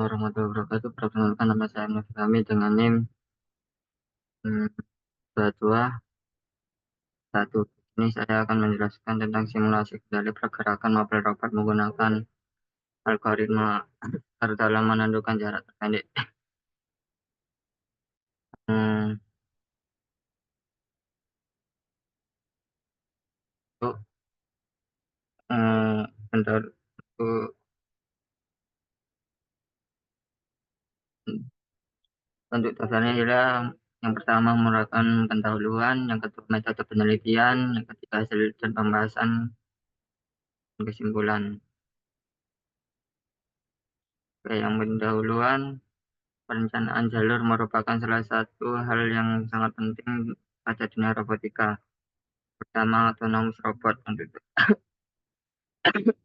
Warahmatullahi wabarakatuh. Perkenalkan nama saya Nofri Kami dengan NIM 22 Ini saya akan menjelaskan tentang simulasi kendali pergerakan mobil robot menggunakan algoritma dalam menentukan jarak terpendek. Hmm, untuk bentar, untuk dasarnya adalah yang pertama merupakan pendahuluan, yang kedua metode penelitian, yang ketiga hasil dan pembahasan dan kesimpulan. Oke, yang pendahuluan, perencanaan jalur merupakan salah satu hal yang sangat penting pada dunia robotika. Pertama, autonomous robot untuk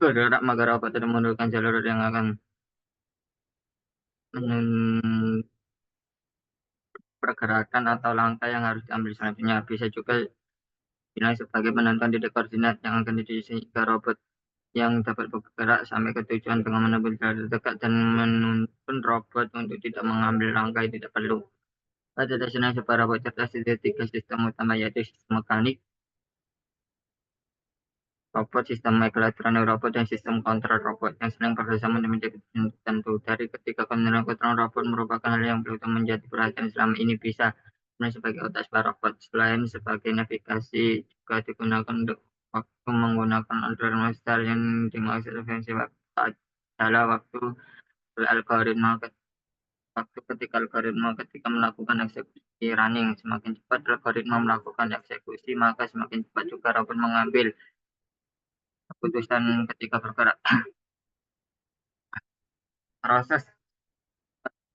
bergerak, maka robot itu memerlukan jalur yang akan pergerakan atau langkah yang harus diambil selanjutnya. Bisa juga bilang sebagai penonton titik koordinat yang akan sehingga robot yang dapat bergerak sampai ke tujuan dengan menempuh jalur dekat dan menuntun robot untuk tidak mengambil langkah yang tidak perlu. Pada dasarnya sebuah robot cerdas ada tiga sistem utama, yaitu sistem mekanik, robot, sistem elektronik robot, dan sistem kontrol robot yang sering bekerjasama menjadi tentu. Dari ketiga komponen kontrol robot merupakan hal yang perlu menjadi perhatian selama ini bisa sebagai otak sebuah robot. Selain sebagai navigasi, juga digunakan untuk waktu menggunakan algoritma star yang dimaksud efisiensi waktu adalah algoritma waktu ketika ketika melakukan eksekusi running semakin cepat algoritma melakukan eksekusi, maka semakin cepat juga robot mengambil keputusan ketika bergerak. Proses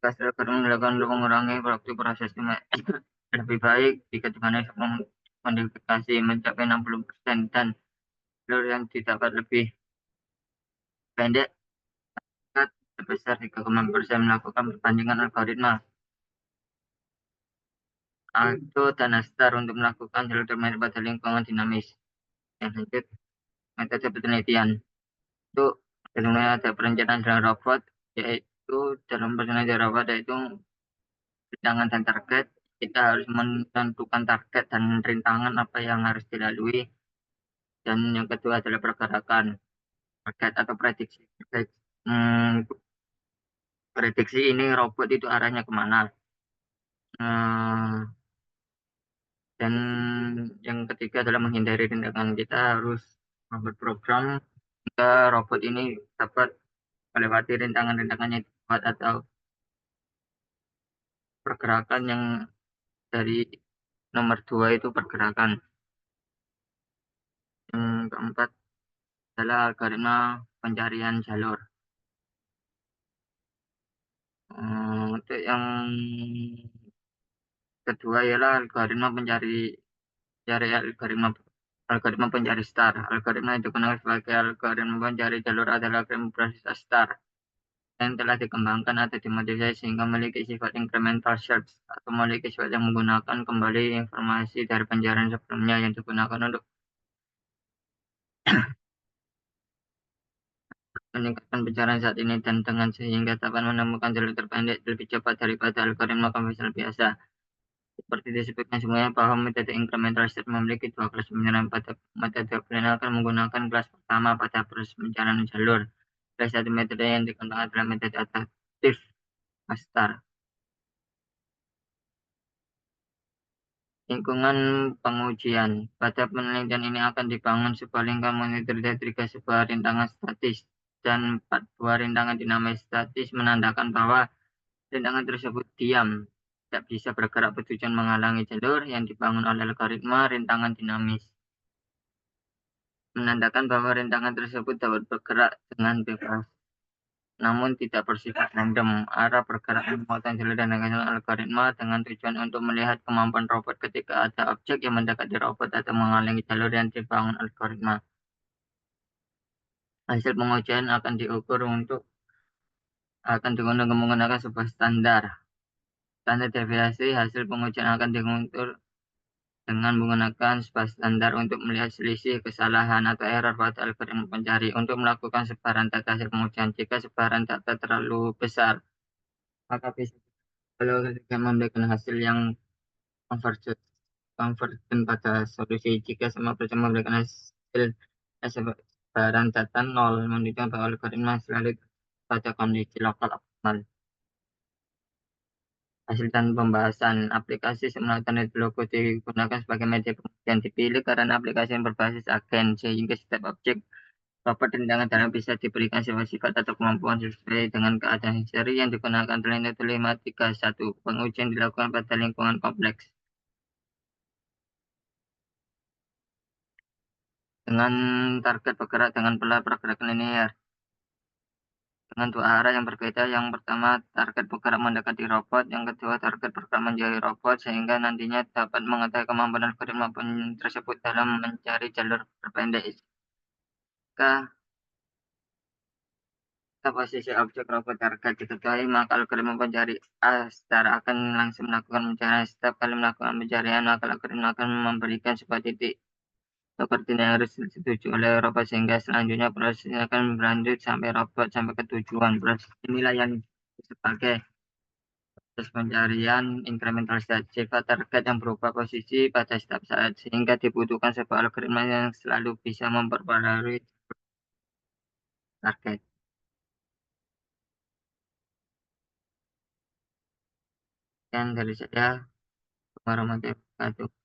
algoritma dilakukan untuk mengurangi waktu proses lebih baik jika dibandingkan modifikasi mencapai 60% dan jalur yang didapat lebih pendek sebesar 3,5% melakukan perbandingan algoritma Alto dan Astar untuk melakukan jalur terbaik pada lingkungan dinamis. Yang lanjut, metode penelitian. Untuk sebenarnya ada perencanaan jalan robot, yaitu dalam perencanaan jalan robot yaitu rintangan dan target. Kita harus menentukan target dan rintangan apa yang harus dilalui. Dan yang kedua adalah pergerakan, target atau prediksi. Hmm, prediksi ini robot itu arahnya kemana. Hmm, dan yang ketiga adalah menghindari rintangan. Kita harus membuat program jika robot ini dapat melewati rintangan-rintangan yang dibuat atau pergerakan yang dari nomor dua itu pergerakan. Yang keempat adalah algoritma pencarian jalur. Untuk yang kedua ialah algoritma algoritma pencari star. Algoritma itu digunakan sebagai algoritma pencari jalur adalah algoritma berbasis star yang telah dikembangkan atau dimodifikasi sehingga memiliki sifat incremental search atau memiliki sifat yang menggunakan kembali informasi dari pencarian sebelumnya yang digunakan untuk meningkatkan pencarian saat ini dan dengan sehingga dapat menemukan jalur terpendek lebih cepat daripada algoritma konvensional biasa. Seperti disebutkan semuanya bahwa metode incremental search memiliki dua kelas pencarian. Pada metode perkenalkan menggunakan kelas pertama pada proses pencarian jalur. Kelas satu metode yang dikembangkan adalah metode adaptif star. Lingkungan pengujian. Pada penelitian ini akan dibangun sebuah lingkungan monitor dari tiga sebuah rintangan statis dan dua rintangan dinamis. Statis menandakan bahwa rintangan tersebut diam, tidak bisa bergerak bertujuan menghalangi jalur yang dibangun oleh algoritma. Rintangan dinamis menandakan bahwa rintangan tersebut dapat bergerak dengan bebas, namun tidak bersifat random. Arah pergerakan muatan jalur dan algoritma dengan tujuan untuk melihat kemampuan robot ketika ada objek yang mendekati robot atau menghalangi jalur yang dibangun algoritma. Hasil pengujian akan digunakan menggunakan sebuah standar. Standar deviasi hasil pengujian akan diukur dengan menggunakan sebuah standar untuk melihat selisih, kesalahan, atau error pada algoritma pencari untuk melakukan sebaran data hasil pengujian. Jika sebaran data terlalu besar, maka bisa kalau kita memberikan hasil yang convergent convergent pada solusi. Jika semua program memberikan hasil sebaran data nol, menunjukkan bahwa algoritma selalu pada kondisi lokal optimal. Hasil dan pembahasan aplikasi simulator logo digunakan sebagai media pengujian, dipilih karena aplikasi yang berbasis agen, sehingga setiap objek robot dan dalam bisa diberikan sifat-sifat atau kemampuan sesuai dengan keadaan seri yang digunakan. Selain itu 531 pengujian dilakukan pada lingkungan kompleks dengan target bergerak dengan pola pergerakan linear dengan dua arah yang berbeda. Yang pertama, target bergerak mendekati robot. Yang kedua, target bergerak menjauhi robot, sehingga nantinya dapat mengetahui kemampuan algoritma tersebut dalam mencari jalur terpendek. Jika posisi objek robot target diketahui, maka algoritma pencari A secara akan langsung melakukan pencarian. Setiap kali melakukan pencarian, maka algoritma akan memberikan sebuah titik koordinat yang harus disetujui oleh robot, sehingga selanjutnya prosesnya akan berlanjut sampai robot sampai ke tujuan. Proses inilah yang sebagai proses pencarian incremental state, sifat target yang berubah posisi pada setiap saat, sehingga dibutuhkan sebuah algoritma yang selalu bisa memperbarui target. Dan dari saya, warahmatullahi wabarakatuh.